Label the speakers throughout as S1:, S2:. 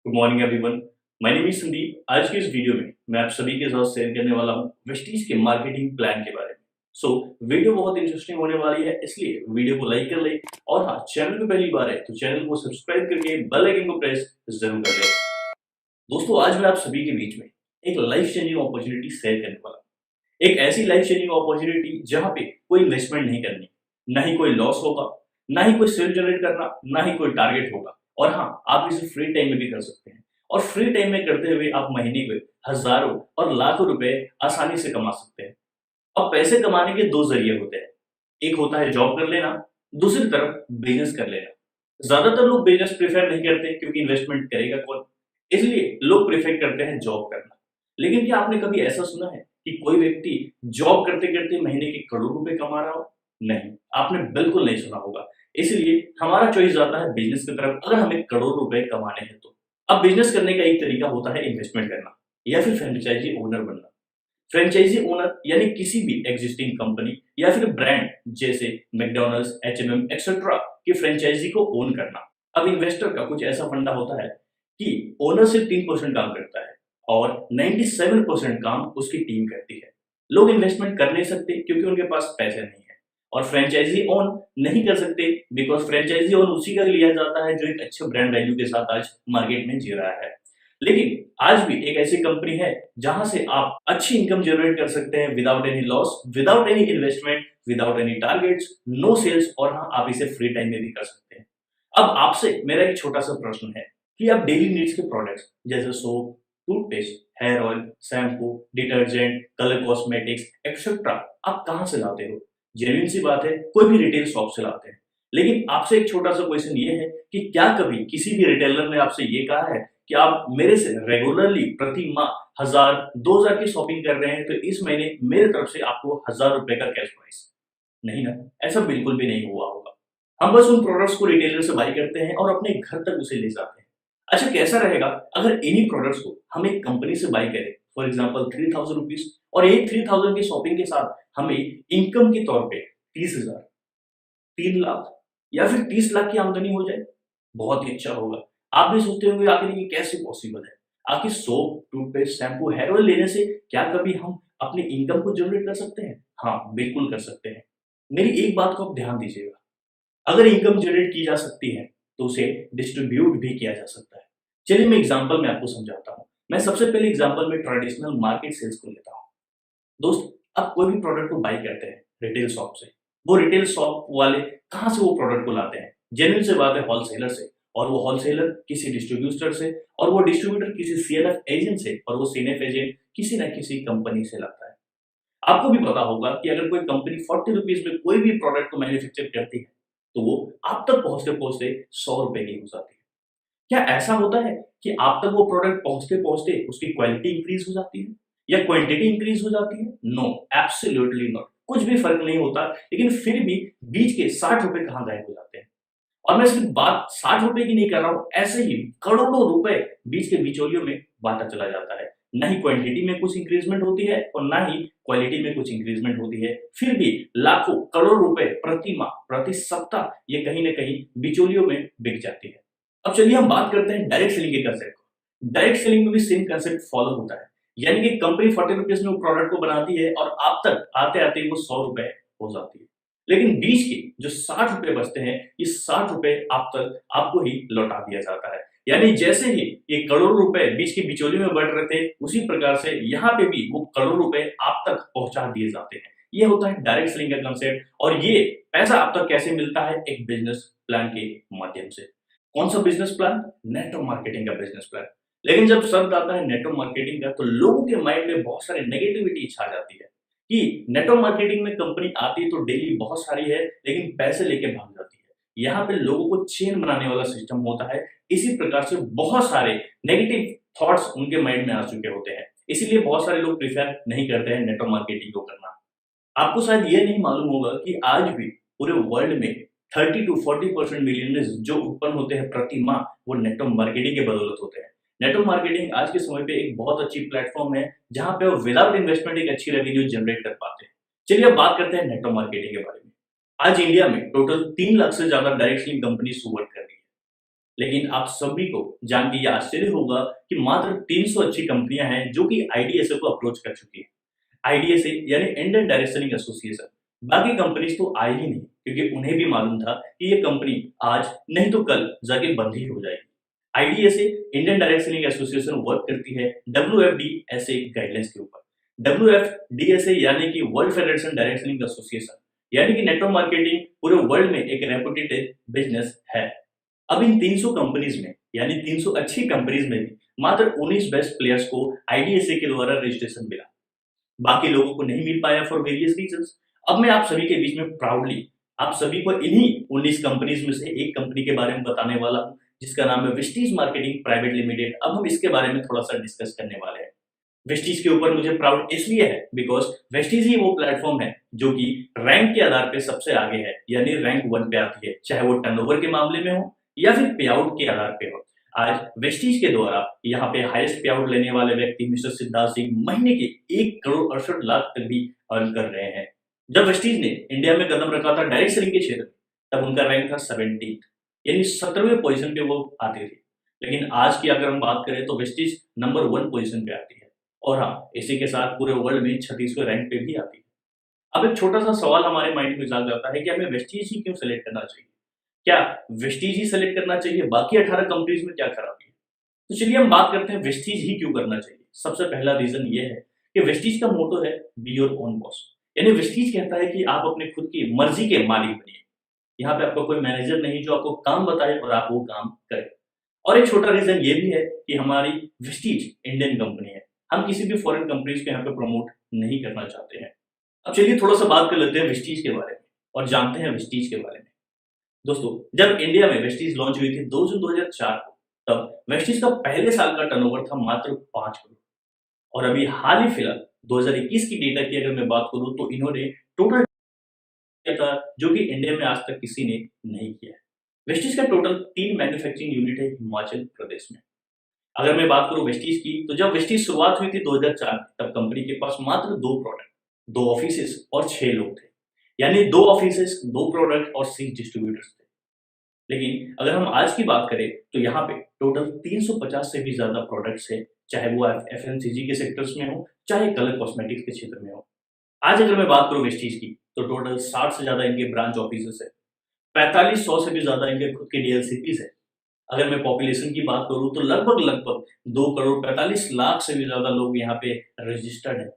S1: Good morning everyone. My name is Sandeep. आज के इस वीडियो में मैं आप सभी के साथ शेयर करने वाला हूं वेस्टीज के मार्केटिंग प्लान के बारे में। वीडियो बहुत इंटरेस्टिंग होने वाली है, इसलिए वीडियो को लाइक कर ले और हाँ, चैनल पे पहली बार है तो चैनल को सब्सक्राइब करके बेल आइकन को प्रेस जरूर कर ले। दोस्तों, आज मैं आप सभी के बीच में एक लाइफ चेंजिंग अपॉर्चुनिटी शेयर करने वाला हूं। एक ऐसी लाइफ चेंजिंग अपॉर्चुनिटी जहां पे कोई इन्वेस्टमेंट नहीं करनी, ना ही कोई लॉस होगा, ना ही कोई सेल जनरेट करना, ना ही कोई टारगेट होगा। और हाँ, आप इसे फ्री टाइम में भी कर सकते हैं और फ्री टाइम में करते हुए आप महीने के हजारों और लाखों रुपए आसानी से कमा सकते हैं। अब पैसे कमाने के दो जरिए होते हैं। एक होता है जॉब कर लेना, दूसरी तरफ बिजनेस कर लेना। ज्यादातर लोग बिजनेस प्रेफर नहीं करते क्योंकि इन्वेस्टमेंट करेगा कौन, इसलिए लोग प्रेफर करते हैं जॉब करना। लेकिन क्या आपने कभी ऐसा सुना है कि कोई व्यक्ति जॉब करते करते महीने के करोड़ रुपए कमा रहा हो? नहीं, आपने बिल्कुल नहीं सुना होगा। इसलिए हमारा चॉइस जाता है बिजनेस की तरफ अगर हमें करोड़ रुपए कमाने हैं तो। अब बिजनेस करने का एक तरीका होता है इन्वेस्टमेंट करना या फिर फ्रेंचाइजी ओनर बनना। फ्रेंचाइजी ओनर यानी किसी भी एग्जिस्टिंग कंपनी या फिर ब्रांड जैसे मैकडॉनल्ड्स, एचएमएम एक्सेट्रा की फ्रेंचाइजी को ओन करना। अब इन्वेस्टर का कुछ ऐसा फंडा होता है कि ओनर सिर्फ 3% काम करता है और 97% काम उसकी टीम करती है। लोग इन्वेस्टमेंट कर नहीं सकते क्योंकि उनके पास पैसे नहीं है और फ्रेंचाइजी ओन नहीं कर सकते बिकॉज फ्रेंचाइजी ओन उसी का लिया जाता है जो एक अच्छे ब्रांड वैल्यू के साथ आज मार्केट में जी रहा है। लेकिन आज भी एक ऐसी कंपनी है जहां से आप अच्छी इनकम जनरेट कर सकते हैं without any loss, without any investment, without any targets, no sales, और हाँ, आप इसे फ्री टाइम में भी कर सकते हैं। अब आपसे मेरा एक छोटा सा प्रश्न है कि आप डेली नीड्स के प्रोडक्ट्स जैसे soap, toothpaste, hair oil, shampoo, detergent, colour cosmetics etcetera आप कहाँ से लाते हो? जेन्युइन सी बात है, कोई भी रिटेल शॉप से लाते हैं। लेकिन आपसे एक छोटा सा क्वेश्चन ये है कि क्या कभी किसी भी रिटेलर ने आपसे ये कहा है कि आप मेरे से रेगुलरली प्रति माह 1000-2000 की शॉपिंग कर रहे हैं तो इस महीने मेरे तरफ से आपको 1000 रुपए का कैश प्राइस? नहीं ना, ऐसा बिल्कुल भी नहीं हुआ होगा। हम बस उन प्रोडक्ट्स को रिटेलर से बाय करते हैं और अपने घर तक उसे ले जाते हैं। अच्छा, कैसा रहेगा अगर इन्हीं प्रोडक्ट्स को हम एक कंपनी से बाय करें, फॉर एग्जांपल 3000 रुपीज, और एक 3000 की शॉपिंग के साथ हमें इनकम के तौर पे 30,000, 3 लाख या फिर 30 लाख की आमदनी हो जाए? बहुत ही अच्छा होगा। आप भी सोचते होंगे आखिर ये कैसे पॉसिबल है? आखिर soap, toothpaste, shampoo, hair oil लेने से क्या कभी हम अपनी इनकम को जनरेट कर सकते हैं? हाँ, बिल्कुल कर सकते हैं। मेरी एक बात को आप ध्यान दीजिएगा, अगर इनकम जनरेट की जा सकती है, तो उसे डिस्ट्रीब्यूट भी किया जा सकता है। चलिए मैं एग्जांपल में आपको समझाता हूँ। मैं सबसे पहले एग्जांपल में ट्रेडिशनल मार्केट सेल्स को लेता हूँ। दोस्त, आप कोई भी प्रोडक्ट को बाय करते हैं रिटेल शॉप से, वो रिटेल शॉप वाले कहाँ से वो प्रोडक्ट को लाते हैं? जेन्युइन सी बात है, होलसेलर से, और वो होलसेलर किसी डिस्ट्रीब्यूटर से, और वो डिस्ट्रीब्यूटर किसी सीएनएफ एजेंट से, और वो सीएनएफ एजेंट किसी न किसी कंपनी से लाता है। आपको भी पता होगा कि अगर कोई कंपनी 40 रुपीज में कोई भी प्रोडक्ट को मैन्युफैक्चर करती है, तो वो आप तक पहुँचते-पहुँचते 100 रुपए की हो जाती है। क्या ऐसा होता है कि आप तक वो प्रोडक्ट पहुँचते-पहुँचते उसकी क्वालिटी इंक्रीज़ हो जाती है या क्वांटिटी इंक्रीज़ हो जाती है? No, absolutely not. कुछ भी फ़र्क नहीं होता, लेकिन फिर भी बीच के 60 रुपए कहाँ गायब हो जाते हैं? और मैं सिर्फ बात 60 रुपए की नहीं कर रहा हूँ, ऐसे ही करोड़ों रुपए बीच के बिचौलियों में बाँटा चला जाता है। ना ही क्वांटिटी में कुछ इंक्रीज़मेंट होती है और ना ही क्वालिटी में कुछ इंक्रीज़मेंट होती है। फिर भी लाखों, करोड़ रुपए प्रति माह, प्रति सप्ताह ये कहीं न कहीं बिचौलियों में बिक जाती है। अब चलिए हम बात करते हैं डायरेक्ट सेलिंग के कांसेप्ट को। डायरेक्ट सेलिंग में भी सेम कांसेप्ट फॉलो होता है। यानी कि कंपनी 40 रुपीज़ में वो प्रोडक्ट को बनाती है और आप तक आते-आते वो 100 रुपए हो जाती है। लेकिन बीच के जो 60 रुपए बचते हैं, ये 60 रुपए आप तक आपको ही लौटा दिया जाता है। यानी जैसे ही ये करोड़ रुपए बीच के बिचौलियों में बढ़ रहे थे, उसी प्रकार से यहाँ पे भी वो करोड़ रुपए आप तक पहुँचा दिए जाते हैं। ये होता है डायरेक्ट सेलिंग का कांसेप्ट, और ये पैसा आप तक कैसे मिलता है? एक बिज़नेस प्लान के माध्यम से। कौन सा बिज़नेस प्लान? नेटवर्क मार्केटिंग का बिज़नेस प्लान। लेकिन जब शब्द आता है नेटवर्क मार्केटिंग का, तो लोगों के माइंड में बहुत सारी नेगेटिविटी छा जाती है कि नेटवर्क मार्केटिंग में कंपनी आती तो डेली बहुत सारी है, लेकिन पैसे लेके भाग जाती है। यहाँ पे लोगों को चेन बनाने वाला सिस्टम होता है। इसी प्रकार से बहुत सारे नेगेटिव थॉट्स उनके माइंड में आ चुके होते हैं। इसीलिए बहुत सारे लोग प्रेफर नहीं करते हैं नेटवर्क मार्केटिंग को करना। आपको शायद ये नहीं मालूम होगा कि आज भी पूरे वर्ल्ड में 30 टू 40% मिलियनर्स जो उत्पन्न होते हैं प्रति माह, वो नेटवर्क मार्केटिंग के बदौलत होते हैं। नेटवर्क मार्केटिंग आज के समय पे एक बहुत अच्छी प्लेटफॉर्म है जहाँ पे वो विदाउट इन्वेस्टमेंट एक अच्छी रेवेन्यू जनरेट कर पाते हैं। चलिए अब बात करते हैं नेटवर्क मार्केटिंग के बारे में। आज इंडिया में टोटल 3 लाख से ज्यादा डायरेक्ट सेलिंग कंपनी वर्क कर रही है। लेकिन आप सभी को जान के ये आश्चर्य होगा कि मात्र 300 अच्छी कंपनियां हैं जो कि आईडीएसए को अप्रोच कर चुकी है। आईडीएसए यानी इंडियन डायरेक्शनिंग एसोसिएशन। बाकी कंपनीज तो आई ही नहीं क्योंकि उन्हें भी मालूम था कि ये कंपनी आज नहीं तो कल जाके बंद ही हो जाएगी। आईडीएसए इंडियन डायरेक्शनिंग एसोसिएशन वर्क करती है डब्ल्यूएफडीएसए गाइडलाइंस के ऊपर। डब्ल्यूएफडीएसए यानी कि वर्ल्ड फेडरेशन डायरेक्शनिंग एसोसिएशन, यानी कि नेटवर्क मार्केटिंग पूरे वर्ल्ड में एक रेपुटेड बिजनेस है। अब इन 300 कंपनीज में यानी 300 अच्छी कंपनीज में भी मात्र 19 बेस्ट प्लेयर्स को आईडीएसए के द्वारा रजिस्ट्रेशन मिला। बाकी लोगों को नहीं मिल पाया फॉर वेरियस रीजंस। अब मैं आप सभी के बीच में प्राउडली आप सभी को इन्हीं 19 कंपनीज में से एक कंपनी के बारे में बताने वाला हूं, जिसका नाम है वेस्टीज मार्केटिंग प्राइवेट लिमिटेड। अब हम इसके बारे में थोड़ा सा डिस्कस करने वाले हैं। वेस्टीज के ऊपर मुझे प्राउड इसलिए है बिकॉज वेस्टीज ही वो प्लेटफॉर्म है जो कि रैंक के आधार पे सबसे आगे है, यानी रैंक 1 पे आती है, चाहे वो टर्नओवर के मामले में हो या फिर पे आउट के आधार पे हो। आज वेस्टीज के द्वारा यहाँ पे हाईएस्ट पे आउट लेने वाले व्यक्ति मिस्टर सिद्धार्थ सिंह महीने के 1 करोड़ 68 लाख तक भी अर्न कर रहे हैं। जब वेस्टीज ने इंडिया में कदम रखा था डायरेक्ट सेलिंग के क्षेत्र में, तब उनका रैंक था 17, यानी 17वें पोजीशन पे वो आते थे। लेकिन आज की अगर हम बात करें तो वेस्टीज नंबर 1 पोजीशन पे आती है, और हाँ, इसी के साथ पूरे वर्ल्ड में 36वें रैंक पे भी आती है। अब एक छोटा सा सवाल हमारे माइंड में जाग जाता है कि हमें वेस्टीज ही क्यों सेलेक्ट करना चाहिए? क्या वेस्टीज ही सेलेक्ट करना चाहिए? बाकी 18 कंपनीज में क्या खराबी है? तो चलिए हम बात करते हैं वेस्टीज ही क्यों करना चाहिए। सबसे पहला रीजन ये है कि वेस्टीज का मोटो है बी योर ओन बॉस, यानी वेस्टीज कहता है कि आप अपने खुद की मर्जी के मालिक बनिए। यहाँ पे आपका कोई मैनेजर नहीं जो आपको काम बताए और आप वो काम करें। और एक छोटा रीजन ये भी है कि हमारी वेस्टीज इंडियन कंपनी है, हम किसी भी फॉरेन कंपनीज को यहाँ पे प्रमोट नहीं करना चाहते हैं। अब चलिए थोड़ा सा बात कर लेते हैं वेस्टीज के बारे में और जानते हैं वेस्टीज के बारे में। दोस्तों, जब इंडिया में वेस्टीज लॉन्च हुई थी 2 जून 2004 को, तब वेस्टीज का पहले साल का टर्नओवर था मात्र 5 करोड़। और अभी हाल ही फिलहाल 2021 की डेटा की अगर मैं बात करूं तो इन्होंने टोटल किया था जो कि इंडिया में आज तक किसी ने नहीं किया है। वेस्टीज का टोटल 3 मैन्युफैक्चरिंग यूनिट है हिमाचल प्रदेश में। अगर मैं बात करूं वेस्टीज की, तो जब वेस्टीज शुरुआत हुई थी 2004 में, तब कंपनी के पास मात्र 2 प्रोडक्ट, 2 ऑफिसेस और 6 लोग थे, यानी 2 ऑफिसेस, 2 प्रोडक्ट और 6 डिस्ट्रीब्यूटर्स थे। लेकिन अगर हम आज की बात करें तो यहाँ पे टोटल 350 से भी ज्यादा प्रोडक्ट्स है, चाहे वो एफएमसीजी के सेक्टर्स में हो, चाहे कलर कॉस्मेटिक्स के क्षेत्र में हो। आज अगर मैं बात करूं वेस्टीज की, तो टोटल 60 से ज्यादा इनके ब्रांच ऑफिसेस है, 4500 से भी ज्यादा इनके खुद के डीएलसीपीज है। अगर मैं पॉपुलेशन की बात करूं तो लगभग लगभग 2 करोड़ 45 लाख से भी ज्यादा लोग यहाँ पे रजिस्टर्ड है।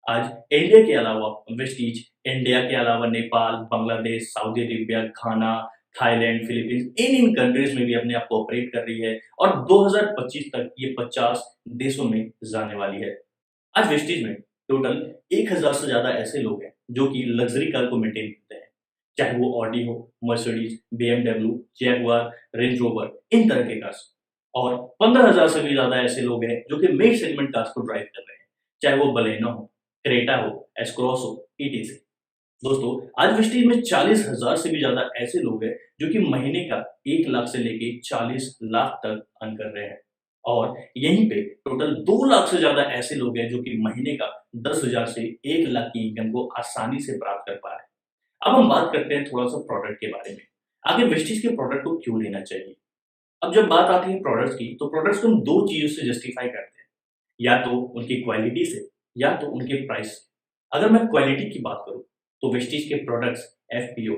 S1: आज इंडिया के अलावा वेस्टीज इंडिया के अलावा नेपाल, बांग्लादेश, सऊदी अरेबिया, घाना, थाईलैंड, फिलीपींस, इन कंट्रीज में भी अपने आप को ऑपरेट कर रही है और 2025 तक ये 50 देशों में जाने वाली है। आज वेस्टीज में टोटल 1000 से ज्यादा ऐसे लोग हैं जो कि लग्जरी कार को मेंटेन करते हैं, चाहे वो ऑडी हो, Mercedes, BMW, Jaguar, Range Rover, इन तरह के कार्स। और 15,000 से भी ज्यादा ऐसे लोग हैं जो कि मिड सेगमेंट कार्स को ड्राइव कर रहे हैं, चाहे वो बलेनो हो, क्रेटा हो, एस्क्रॉस हो, ईटीसी। दोस्तों, आज वेस्टीज में 40,000 से भी ज्यादा ऐसे लोग हैं जो कि महीने का 1 लाख से लेके 40 लाख तक अर्न कर रहे हैं। और यहीं पे टोटल 2 लाख से ज्यादा ऐसे लोग हैं जो कि महीने का 10,000 से 1 लाख की इनकम को आसानी से प्राप्त कर पा रहे हैं। अब हम बात करते हैं थोड़ा सा प्रोडक्ट के बारे में। आगे वेस्टीज के प्रोडक्ट को क्यों लेना चाहिए? अब जब बात आती है प्रोडक्ट्स की, तो प्रोडक्ट्स को हम 2 चीजों से जस्टिफाई करते हैं, या तो उनकी क्वालिटी से या तो उनके प्राइस से। अगर मैं क्वालिटी की बात करूं तो वेस्टीज के प्रोडक्ट्स एफपीओ,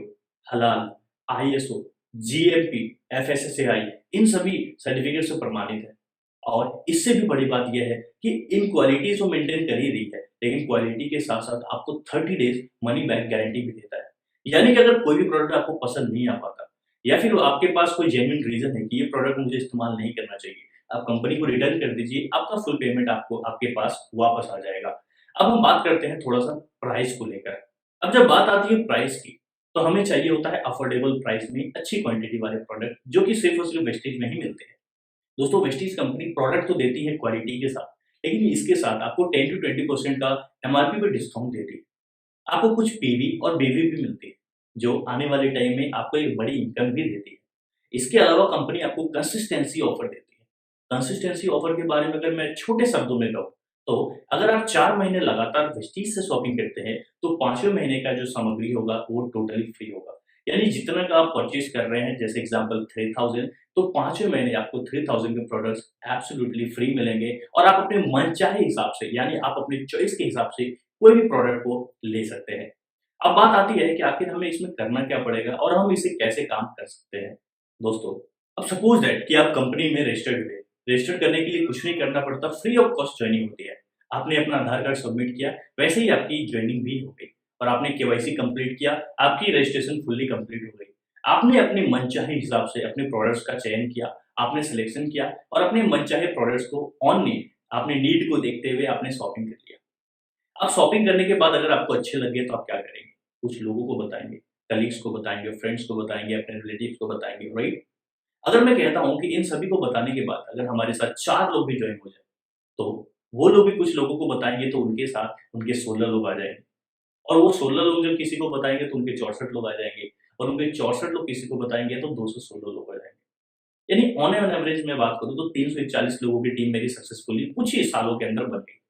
S1: हलाल, आईएसओ, जीएमपी, एफएसएसएआई, इन सभी सर्टिफिकेट से प्रमाणित है। और इससे भी बड़ी बात यह है कि इन क्वालिटी को मेंटेन कर ही रही है, लेकिन क्वालिटी के साथ साथ आपको 30 डेज मनी बैक गारंटी भी देता है। यानी कि अगर कोई भी प्रोडक्ट आपको पसंद नहीं आ पाता या फिर आपके पास कोई जेन्युइन रीजन है कि ये प्रोडक्ट मुझे इस्तेमाल नहीं करना चाहिए, आप कंपनी को रिटर्न कर दीजिए, आपका फुल पेमेंट आपको आपके पास वापस आ जाएगा। अब हम बात करते हैं थोड़ा सा प्राइस को लेकर। अब जब बात आती है प्राइस की, तो हमें चाहिए होता है अफोर्डेबल प्राइस में अच्छी क्वांटिटी वाले प्रोडक्ट जो कि सिर्फ और सिर्फ वेस्टीज में ही मिलते हैं। दोस्तों, वेस्टीज कंपनी प्रोडक्ट तो देती है क्वालिटी के साथ, लेकिन इसके साथ आपको 10 to 20% का एमआरपी पे डिस्काउंट देती है। आपको कुछ पीवी और बीवी भी मिलती है, जो आने वाले टाइम में आपको एक बड़ी इनकम भी देती है। इसके अलावा कंपनी आपको कंसिस्टेंसी ऑफर देती है। कंसिस्टेंसी ऑफर के बारे में अगर मैं छोटे शब्दों में कहूँ, तो अगर आप 4 महीने लगातार वेस्टीज से शॉपिंग करते हैं, तो 5वें महीने का जो सामग्री होगा वो टोटली फ्री होगा। यानी जितना का आप परचेज कर रहे हैं, जैसे एग्जांपल 3000, तो 5वें महीने आपको 3000 के प्रोडक्ट्स एब्सोल्युटली फ्री मिलेंगे और आप अपने मनचाहे हिसाब से यानी आप अपनी चॉइस के हिसाब से कोई भी प्रोडक्ट को ले सकते हैं। अब बात आती है कि आखिर हमें इसमें करना क्या पड़ेगा और हम इसे कैसे काम कर सकते हैं। दोस्तों, अब सपोज दैट कि आप कंपनी में रजिस्टर्ड हुए। रजिस्टर करने के लिए कुछ नहीं करना पड़ता, फ्री ऑफ कॉस्ट ज्वाइनिंग होती है। आपने अपना आधार कार्ड सबमिट किया, वैसे ही आपकी ज्वाइनिंग भी हो गई और आपने केवाईसी कंप्लीट किया, आपकी रजिस्ट्रेशन फुल्ली कंप्लीट हो गई। आपने अपने मनचाहे हिसाब से अपने प्रोडक्ट्स का चयन किया, आपने सिलेक्शन किया और अपने मनचाहे प्रोडक्ट्स को ऑन नीड, आपने नीड को देखते हुए आपने शॉपिंग कर लिया। अब शॉपिंग करने के बाद अगर आपको अच्छे लगे तो आप क्या करेंगे? कुछ लोगों को बताएँगे, कलीग्स को बताएँगे, फ्रेंड्स को बताएँगे, अपने रिलेटिव्स को बताएँगे, राइट? अगर मैं कहता हूँ कि इन सभी को बताने के बाद अगर हमारे साथ 4 लोग भी जॉइन हो जाएँ, तो वो लोग भी कुछ लोगों को बताएँगे तो उनके साथ उनके 16 लोग आ जाएँगे और वो 16 लोग जब किसी को बताएँगे तो उनके 64 लोग आ जाएँगे और उनके 64 लोग किसी को बताएँगे तो 216 लोग आ जाएँगे। यानी ऑन एन एवरेज मैं बात करूँ तो 341 लोगों की टीम मेरी सक्सेसफुली कुछ ही सालों के अंदर बन गई।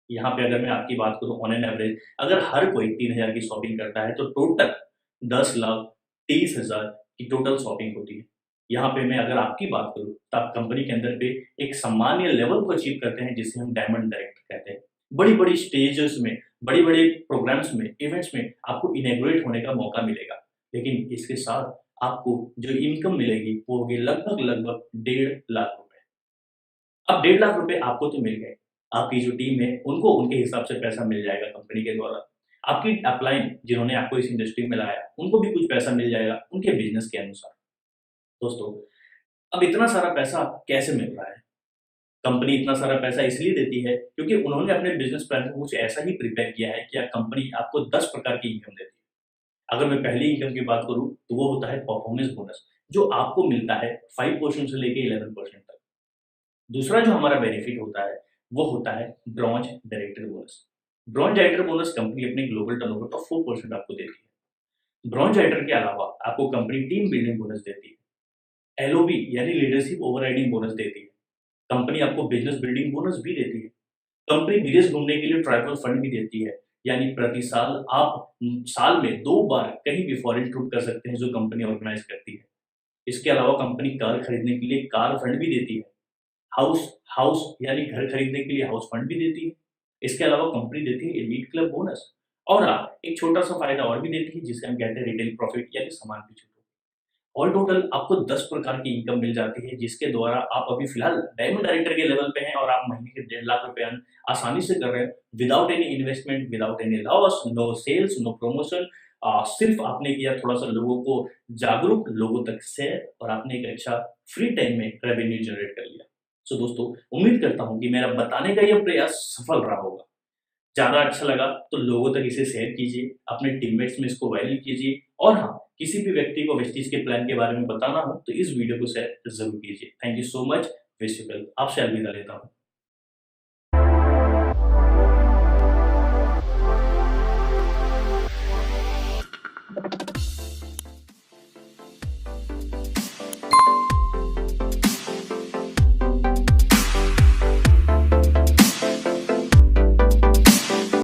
S1: यहाँ पे अगर मैं आपकी बात करूँ ऑन एन एवरेज अगर हर कोई 3000 की शॉपिंग करता है तो टोटल 10,30,000 की टोटल शॉपिंग होती है। यहाँ पे मैं अगर आपकी बात करूँ तो आप कंपनी के अंदर पे एक सम्मानीय लेवल को अचीव करते हैं जिसे हम डायमंड डायरेक्टर कहते हैं। बड़ी-बड़ी स्टेजेस में, बड़े-बड़े प्रोग्राम्स में, इवेंट्स में आपको इनॉग्रेट होने का मौका मिलेगा। लेकिन इसके साथ आपको जो इनकम मिलेगी वो होगी लगभग-लगभग 1.5 लाख रुपए। अब 1.5 लाख रुपए आपको तो मिल गए, आपकी जो टीम है उनको उनके हिसाब से पैसा मिल जाएगा कंपनी के द्वारा। आपकी अपलाइन जिन्होंने आपको इस इंडस्ट्री में लाया, उनको भी कुछ पैसा मिल जाएगा उनके बिज़नेस के अनुसार। दोस्तों, अब इतना सारा पैसा कैसे मिल रहा है? कंपनी इतना सारा पैसा इसलिए देती है क्योंकि उन्होंने अपने बिज़नेस प्लान को कुछ ऐसा ही प्रिपेयर किया है कि कंपनी आपको 10 प्रकार की इनकम देती है। अगर मैं पहली इनकम की बात करूँ तो वो होता है परफॉर्मेंस बोनस, जो आपको मिलता है 5% से लेके 11% तक। दूसरा जो हमारा बेनिफिट होता है, वो होता है bronze director bonus. Bronze director bonus company अपने ग्लोबल टर्नओवर का 4% आपको देती है। ब्रॉन्ज डायरेक्टर के अलावा आपको कंपनी टीम बिल्डिंग बोनस देती है। एलओबी यानी लीडरशिप ओवरराइडिंग बोनस देती है। कंपनी आपको बिज़नेस बिल्डिंग बोनस भी देती है। कंपनी विदेश घूमने के लिए ट्रैवल फंड भी देती है। यानी प्रति साल आप साल में 2 बार कहीं भी फॉरेन ट्रिप कर सकते हैं जो कंपनी ऑर्गेनाइज़ करती है। इसके अलावा कंपनी कार खरीदने के लिए कार फंड भी देती है। हाउस हाउस यानी घर खरीदने के लिए हाउस फंड भी देती है। इसके अलावा कंपनी देती है एलीट क्लब बोनस और एक छोटा-सा फ़ायदा और भी देती है जिसे हम कहते हैं रिटेल प्रॉफिट यानी सामान की छूट। ऑल टोटल आपको 10 प्रकार की इनकम मिल जाती है जिसके द्वारा आप अभी फ़िलहाल डायमंड डायरेक्टर के लेवल पे हैं और आप महीने के 1.5 लाख रुपए अर्न आसानी से कर रहे हैं without any investment, without any loss, no sales, no promotion. सिर्फ़ आपने किया थोड़ा-सा लोगों को जागरूक, लोगों तक शेयर और आपने एक अच्छा फ्री टाइम में रेवेन्यू जनरेट कर लिया। सो दोस्तों, उम्मीद करता हूँ कि मेरा बताने का ये प्रयास सफल रहा होगा। ज़्यादा अच्छा लगा तो लोगों तक इसे शेयर कीजिए, अपने टीममेट्स में इसको वायरल कीजिए और हाँ, किसी भी व्यक्ति को वेस्टीज के प्लान के बारे में बताना हो तो इस वीडियो को शेयर ज़रूर कीजिए। Thank you so much. Wish you well. आपसे अलविदा लेता हूँ।